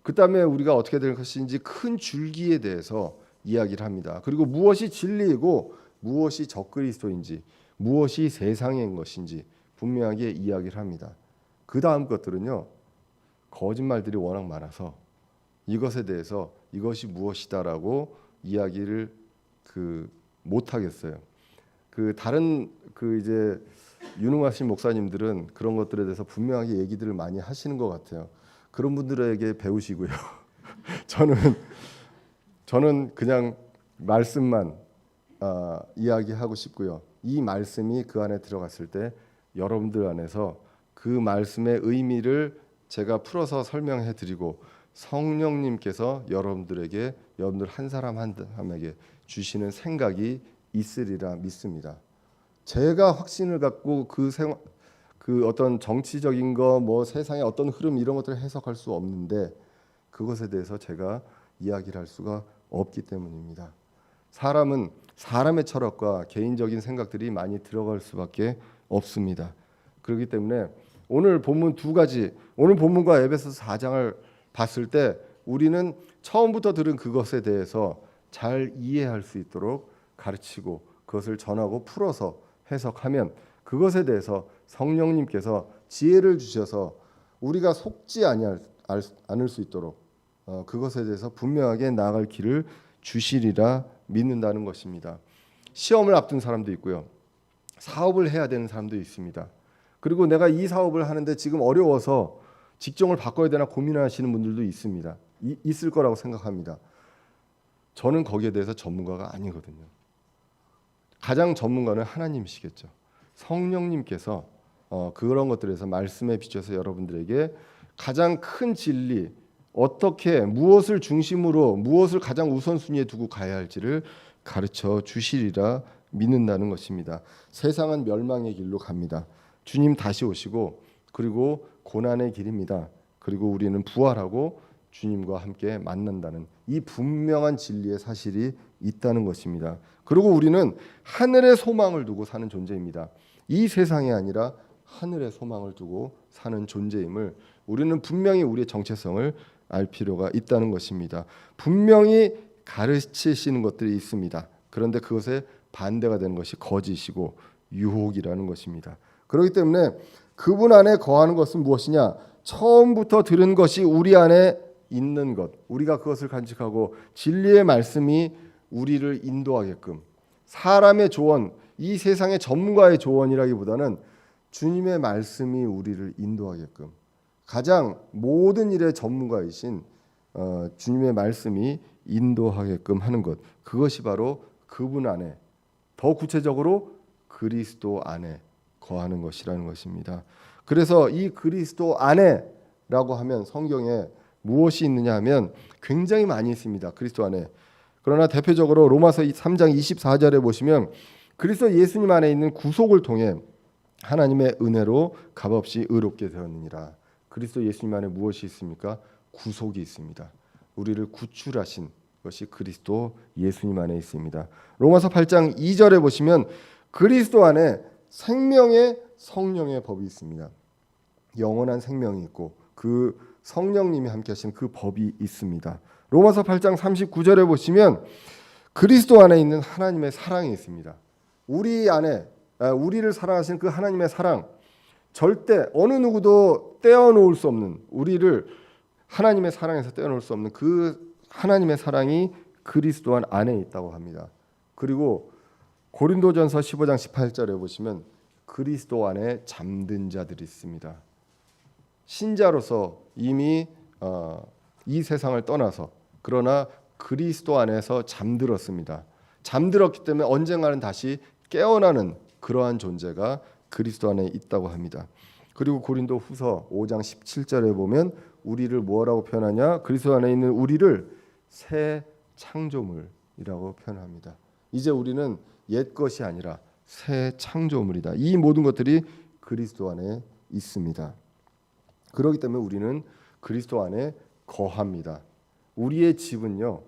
그 다음에 우리가 어떻게 될 것인지 큰 줄기에 대해서 이야기를 합니다. 그리고 무엇이 진리이고 무엇이 적그리스도인지 무엇이 세상의 것인지 분명하게 이야기를 합니다. 그 다음 것들은요, 거짓말들이 워낙 많아서 이것에 대해서 이것이 무엇이다라고 이야기를 못 하겠어요. 다른 이제 유능하신 목사님들은 그런 것들에 대해서 분명하게 얘기들을 많이 하시는 것 같아요. 그런 분들에게 배우시고요. 저는 그냥 말씀만 이야기하고 싶고요. 이 말씀이 그 안에 들어갔을 때 여러분들 안에서 그 말씀의 의미를 제가 풀어서 설명해 드리고 성령님께서 여러분들 한 사람 한 사람에게 주시는 생각이 있으리라 믿습니다. 제가 확신을 갖고 그 어떤 정치적인 거, 뭐 세상의 어떤 흐름 이런 것들을 해석할 수 없는데 그것에 대해서 제가 이야기를 할 수가 없기 때문입니다. 사람은 사람의 철학과 개인적인 생각들이 많이 들어갈 수밖에 없습니다. 그렇기 때문에 오늘 본문 두 가지, 오늘 본문과 에베소서 4장을 봤을 때 우리는 처음부터 들은 그것에 대해서 잘 이해할 수 있도록 가르치고 그것을 전하고 풀어서 해석하면 그것에 대해서 성령님께서 지혜를 주셔서 우리가 속지 않을 수 있도록 그것에 대해서 분명하게 나아갈 길을 주시리라 믿는다는 것입니다. 시험을 앞둔 사람도 있고요. 사업을 해야 되는 사람도 있습니다. 그리고 내가 이 사업을 하는데 지금 어려워서 직종을 바꿔야 되나 고민하시는 분들도 있습니다. 있을 거라고 생각합니다. 저는 거기에 대해서 전문가가 아니거든요. 가장 전문가는 하나님이시겠죠. 성령님께서 그런 것들에서 말씀에 비춰서 여러분들에게 가장 큰 진리, 어떻게 무엇을 중심으로 무엇을 가장 우선순위에 두고 가야 할지를 가르쳐 주시리라 믿는다는 것입니다. 세상은 멸망의 길로 갑니다. 주님 다시 오시고 그리고 고난의 길입니다. 그리고 우리는 부활하고 주님과 함께 만난다는 이 분명한 진리의 사실이 있다는 것입니다. 그리고 우리는 하늘의 소망을 두고 사는 존재입니다. 이 세상이 아니라 하늘의 소망을 두고 사는 존재임을 우리는 분명히 우리의 정체성을 알 필요가 있다는 것입니다. 분명히 가르치시는 것들이 있습니다. 그런데 그것에 반대가 되는 것이 거짓이고 유혹이라는 것입니다. 그렇기 때문에 그분 안에 거하는 것은 무엇이냐? 처음부터 들은 것이 우리 안에 있는 것, 우리가 그것을 간직하고 진리의 말씀이 우리를 인도하게끔, 사람의 조언, 이 세상의 전문가의 조언이라기보다는 주님의 말씀이 우리를 인도하게끔, 가장 모든 일의 전문가이신 주님의 말씀이 인도하게끔 하는 것, 그것이 바로 그분 안에, 더 구체적으로 그리스도 안에 거하는 것이라는 것입니다. 그래서 이 그리스도 안에라고 하면 성경에 무엇이 있느냐 하면 굉장히 많이 있습니다. 그리스도 안에. 그러나 대표적으로 로마서 3장 24절에 보시면 그리스도 예수님 안에 있는 구속을 통해 하나님의 은혜로 값없이 의롭게 되었느니라. 그리스도 예수님 안에 무엇이 있습니까? 구속이 있습니다. 우리를 구출하신 것이 그리스도 예수님 안에 있습니다. 로마서 8장 2절에 보시면 그리스도 안에 생명의 성령의 법이 있습니다. 영원한 생명이 있고 그 성령님이 함께 하신 그 법이 있습니다. 로마서 8장 39절에 보시면 그리스도 안에 있는 하나님의 사랑이 있습니다. 우리 안에 우리를 사랑하신 그 하나님의 사랑, 절대 어느 누구도 떼어놓을 수 없는, 우리를 하나님의 사랑에서 떼어놓을 수 없는 그 하나님의 사랑이 그리스도 안에 있다고 합니다. 그리고 고린도전서 15장 18절에 보시면 그리스도 안에 잠든 자들이 있습니다. 신자로서 이미 이 세상을 떠나서 그러나 그리스도 안에서 잠들었습니다. 잠들었기 때문에 언젠가는 다시 깨어나는 그러한 존재가 그리스도 안에 있다고 합니다. 그리고 고린도 후서 5장 17절에 보면 우리를 뭐라고 표현하냐? 그리스도 안에 있는 우리를 새 창조물이라고 표현합니다. 이제 우리는 옛 것이 아니라 새 창조물이다. 이 모든 것들이 그리스도 안에 있습니다. 그렇기 때문에 우리는 그리스도 안에 거합니다. 우리의 집은요,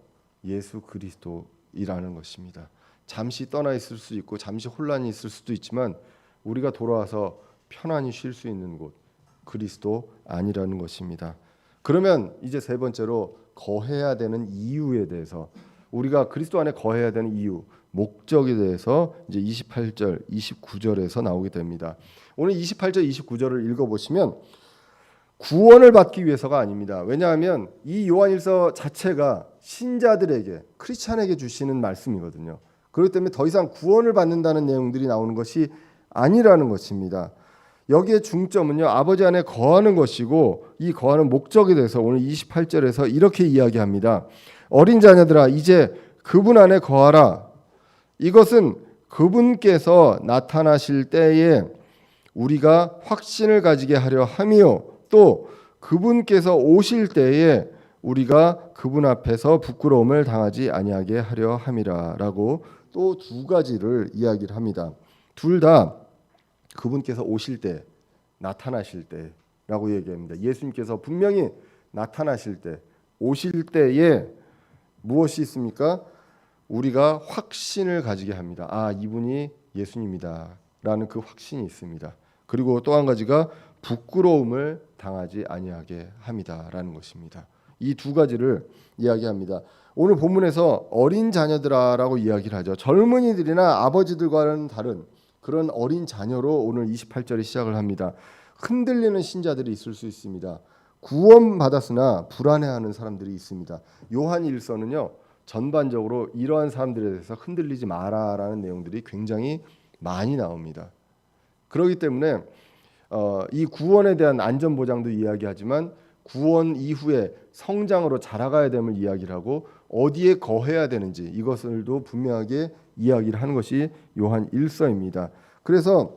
예수 그리스도이라는 것입니다. 잠시 떠나 있을 수 있고 잠시 혼란이 있을 수도 있지만 우리가 돌아와서 편안히 쉴 수 있는 곳, 그리스도 안이라는 것입니다. 그러면 이제 세 번째로 거해야 되는 이유에 대해서, 우리가 그리스도 안에 거해야 되는 이유, 목적에 대해서 이제 28절, 29절에서 나오게 됩니다. 오늘 28절, 29절을 읽어보시면 구원을 받기 위해서가 아닙니다. 왜냐하면 이 요한일서 자체가 신자들에게, 크리스찬에게 주시는 말씀이거든요. 그렇기 때문에 더 이상 구원을 받는다는 내용들이 나오는 것이 아니라는 것입니다. 여기에 중점은요, 아버지 안에 거하는 것이고, 이 거하는 목적에 대해서 오늘 28절에서 이렇게 이야기합니다. 어린 자녀들아, 이제 그분 안에 거하라. 이것은 그분께서 나타나실 때에 우리가 확신을 가지게 하려 함이요, 또 그분께서 오실 때에 우리가 그분 앞에서 부끄러움을 당하지 아니하게 하려 함이라라고 또 두 가지를 이야기를 합니다. 둘 다 그분께서 오실 때, 나타나실 때라고 얘기합니다. 예수님께서 분명히 나타나실 때, 오실 때에 무엇이 있습니까? 우리가 확신을 가지게 합니다. 아, 이분이 예수님이다라는 그 확신이 있습니다. 그리고 또 한 가지가 부끄러움을 당하지 아니하게 함이다라는 것입니다. 이 두 가지를 이야기합니다. 오늘 본문에서 어린 자녀들아라고 이야기를 하죠. 젊은이들이나 아버지들과는 다른 그런 어린 자녀로 오늘 28절에 시작을 합니다. 흔들리는 신자들이 있을 수 있습니다. 구원받았으나 불안해하는 사람들이 있습니다. 요한 1서는요. 전반적으로 이러한 사람들에 대해서 흔들리지 마라라는 내용들이 굉장히 많이 나옵니다. 그렇기 때문에 이 구원에 대한 안전 보장도 이야기하지만 구원 이후에 성장으로 자라가야 됨을 이야기를 하고 어디에 거해야 되는지 이것을도 분명하게 이야기를 하는 것이 요한 1서입니다. 그래서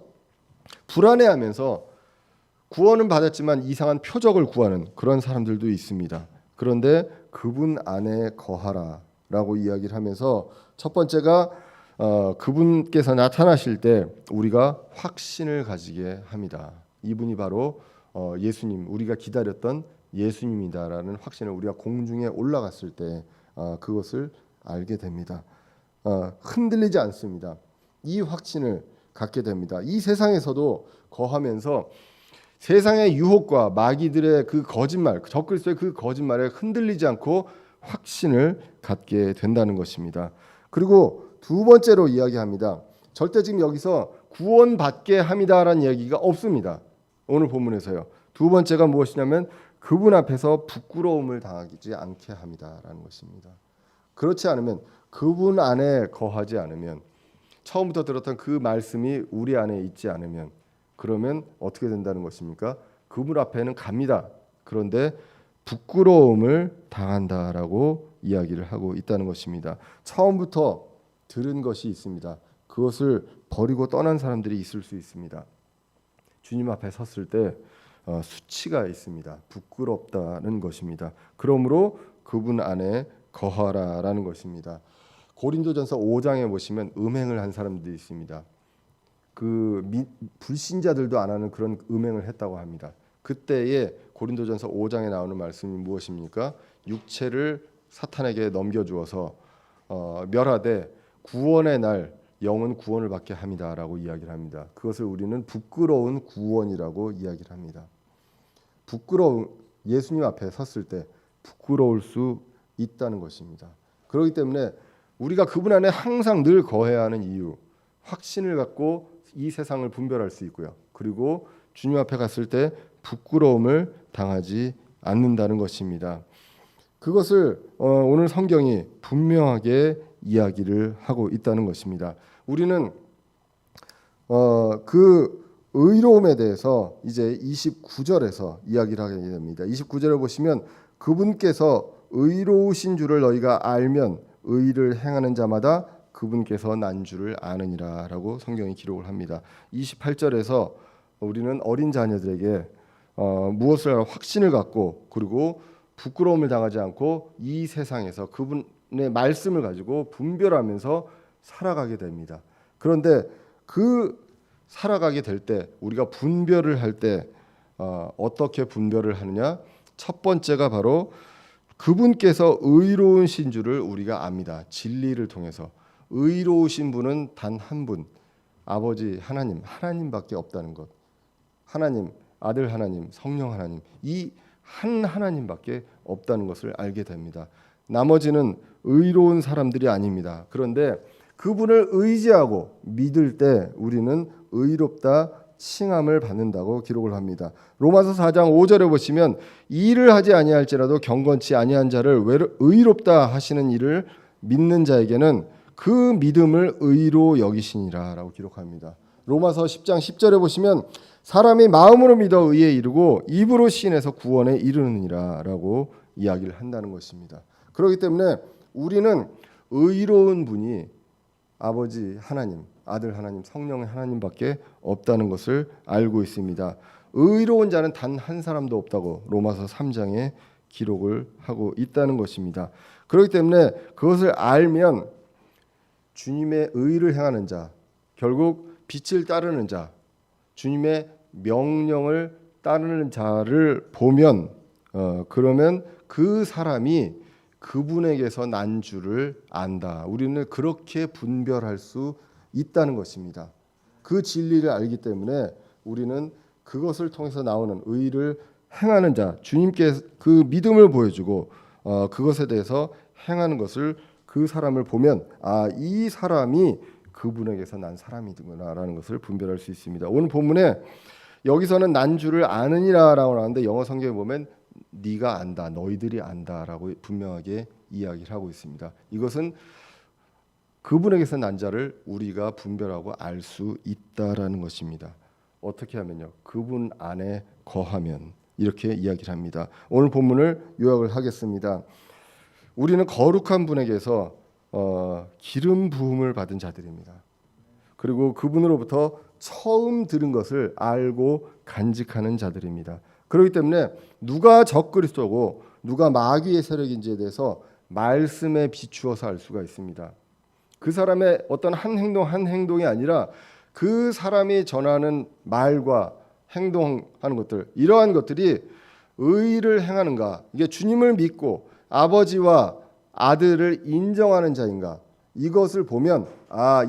불안해하면서 구원은 받았지만 이상한 표적을 구하는 그런 사람들도 있습니다. 그런데 그분 안에 거하라라고 이야기를 하면서 첫 번째가 그분께서 나타나실 때 우리가 확신을 가지게 합니다. 이분이 바로 예수님, 우리가 기다렸던 예수님이다라는 확신을 우리가 공중에 올라갔을 때 그것을 알게 됩니다. 흔들리지 않습니다. 이 확신을 갖게 됩니다. 이 세상에서도 거하면서 세상의 유혹과 마귀들의 그 거짓말, 적그리스도의 그 거짓말에 흔들리지 않고 확신을 갖게 된다는 것입니다. 그리고 두 번째로 이야기합니다. 절대 지금 여기서 구원받게 함이다라는 얘기가 없습니다. 오늘 본문에서요. 두 번째가 무엇이냐면 그분 앞에서 부끄러움을 당하지 않게 합니다라는 것입니다. 그렇지 않으면 그분 안에 거하지 않으면 처음부터 들었던 그 말씀이 우리 안에 있지 않으면 그러면 어떻게 된다는 것입니까? 그분 앞에는 갑니다. 그런데 부끄러움을 당한다라고 이야기를 하고 있다는 것입니다. 처음부터 들은 것이 있습니다. 그것을 버리고 떠난 사람들이 있을 수 있습니다. 주님 앞에 섰을 때 수치가 있습니다. 부끄럽다는 것입니다. 그러므로 그분 안에 거하라라는 것입니다. 고린도전서 5장에 보시면 음행을 한 사람들이 있습니다. 불신자들도 안 하는 그런 음행을 했다고 합니다. 그때에 고린도전서 5장에 나오는 말씀이 무엇입니까? 육체를 사탄에게 넘겨주어서 멸하되 구원의 날 영은 구원을 받게 합니다라고 이야기를 합니다. 그것을 우리는 부끄러운 구원이라고 이야기를 합니다. 예수님 앞에 섰을 때 부끄러울 수 있다는 것입니다. 그렇기 때문에 우리가 그분 안에 항상 늘 거해야 하는 이유, 확신을 갖고 이 세상을 분별할 수 있고요. 그리고 주님 앞에 갔을 때 부끄러움을 당하지 않는다는 것입니다. 그것을 오늘 성경이 분명하게 이야기를 하고 있다는 것입니다. 우리는 그 의로움에 대해서 이제 29절에서 이야기를 하게 됩니다. 29절을 보시면 그분께서 의로우신 줄을 너희가 알면 의를 행하는 자마다 그분께서 난 줄을 아느니라라고 성경이 기록을 합니다. 28절에서 우리는 어린 자녀들에게 무엇을 하라 확신을 갖고 그리고 부끄러움을 당하지 않고 이 세상에서 그분의 말씀을 가지고 분별하면서 살아가게 됩니다. 그런데 그 살아가게 될 때 우리가 분별을 할 때 어떻게 분별을 하느냐? 첫 번째가 바로 그분께서 의로우신 줄을 우리가 압니다. 진리를 통해서 의로우신 분은 단 한 분, 아버지 하나님밖에 없다는 것. 하나님, 아들 하나님, 성령 하나님, 이 한 하나님밖에 없다는 것을 알게 됩니다. 나머지는 의로운 사람들이 아닙니다. 그런데 그분을 의지하고 믿을 때 우리는 의롭다 칭함을 받는다고 기록을 합니다. 로마서 4장 5절에 보시면 일을 하지 아니할지라도 경건치 아니한 자를 의롭다 하시는 일을 믿는 자에게는 그 믿음을 의로 여기시니라라고 기록합니다. 로마서 10장 10절에 보시면 사람이 마음으로 믿어 의에 이르고 입으로 시인해서 구원에 이르느니라라고 이야기를 한다는 것입니다. 그렇기 때문에 우리는 의로운 분이 아버지 하나님, 아들 하나님, 성령 하나님밖에 없다는 것을 알고 있습니다. 의로운 자는 단 한 사람도 없다고 로마서 3장에 기록을 하고 있다는 것입니다. 그렇기 때문에 그것을 알면 주님의 의를 행하는 자, 결국 빛을 따르는 자, 주님의 명령을 따르는 자를 보면 그러면 그 사람이 그분에게서 난 줄을 안다. 우리는 그렇게 분별할 수 있다는 것입니다. 그 진리를 알기 때문에 우리는 그것을 통해서 나오는 의를 행하는 자, 주님께 그 믿음을 보여주고 그것에 대해서 행하는 것을 그 사람을 보면 이 사람이 그분에게서 난 사람이구나라는 것을 분별할 수 있습니다. 오늘 본문에 여기서는 난 줄을 아느니라라고 나오는데 영어 성경에 보면 네가 안다, 너희들이 안다라고 분명하게 이야기를 하고 있습니다. 이것은 그분에게서 난 자를 우리가 분별하고 알 수 있다라는 것입니다. 어떻게 하면요? 그분 안에 거하면 이렇게 이야기를 합니다. 오늘 본문을 요약을 하겠습니다. 우리는 거룩한 분에게서 기름 부음을 받은 자들입니다. 그리고 그분으로부터 처음 들은 것을 알고 간직하는 자들입니다. 그렇기 때문에 누가 적그리스도고 누가 마귀의 세력인지에 대해서 말씀에 비추어서 알 수가 있습니다. 그 사람의 어떤 한 행동이 아니라 그 사람이 전하는 말과 행동하는 것들, 이러한 것들이 의를 행하는가, 이게 주님을 믿고 아버지와 아들을 인정하는 자인가, 이것을 보면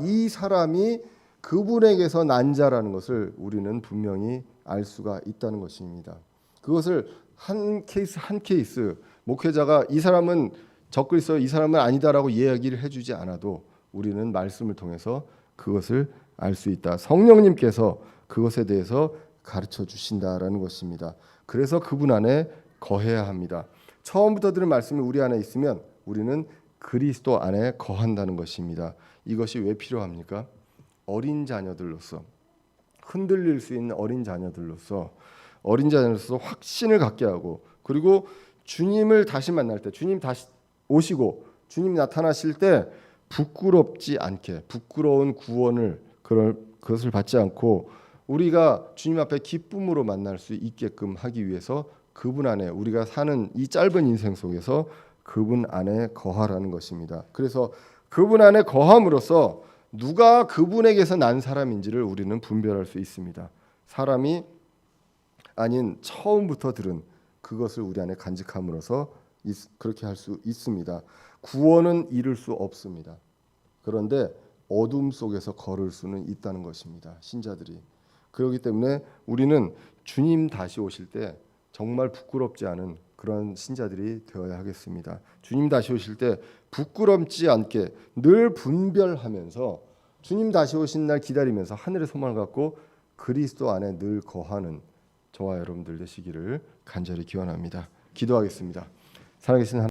이 사람이 그분에게서 난 자라는 것을 우리는 분명히 알 수가 있다는 것입니다. 그것을 한 케이스 목회자가 이 사람은 적그리스도, 이 사람은 아니다라고 이야기를 해주지 않아도 우리는 말씀을 통해서 그것을 알 수 있다. 성령님께서 그것에 대해서 가르쳐 주신다라는 것입니다. 그래서 그분 안에 거해야 합니다. 처음부터 들은 말씀이 우리 안에 있으면 우리는 그리스도 안에 거한다는 것입니다. 이것이 왜 필요합니까? 어린 자녀들로서, 흔들릴 수 있는 어린 자녀들로서 확신을 갖게 하고, 그리고 주님을 다시 만날 때, 주님 다시 오시고 주님 나타나실 때 부끄럽지 않게, 부끄러운 구원을 그것을 받지 않고 우리가 주님 앞에 기쁨으로 만날 수 있게끔 하기 위해서 그분 안에, 우리가 사는 이 짧은 인생 속에서 그분 안에 거하라는 것입니다. 그래서 그분 안에 거함으로써 누가 그분에게서 난 사람인지를 우리는 분별할 수 있습니다. 사람이 아닌 처음부터 들은 그것을 우리 안에 간직함으로써 그렇게 할 수 있습니다. 구원은 이룰 수 없습니다. 그런데 어둠 속에서 걸을 수는 있다는 것입니다. 신자들이. 그렇기 때문에 우리는 주님 다시 오실 때 정말 부끄럽지 않은 그런 신자들이 되어야 하겠습니다. 주님 다시 오실 때 부끄럽지 않게 늘 분별하면서 주님 다시 오신 날 기다리면서 하늘의 소망을 갖고 그리스도 안에 늘 거하는 저와 여러분들 되시기를 간절히 기원합니다. 기도하겠습니다. 살아계신 하나님,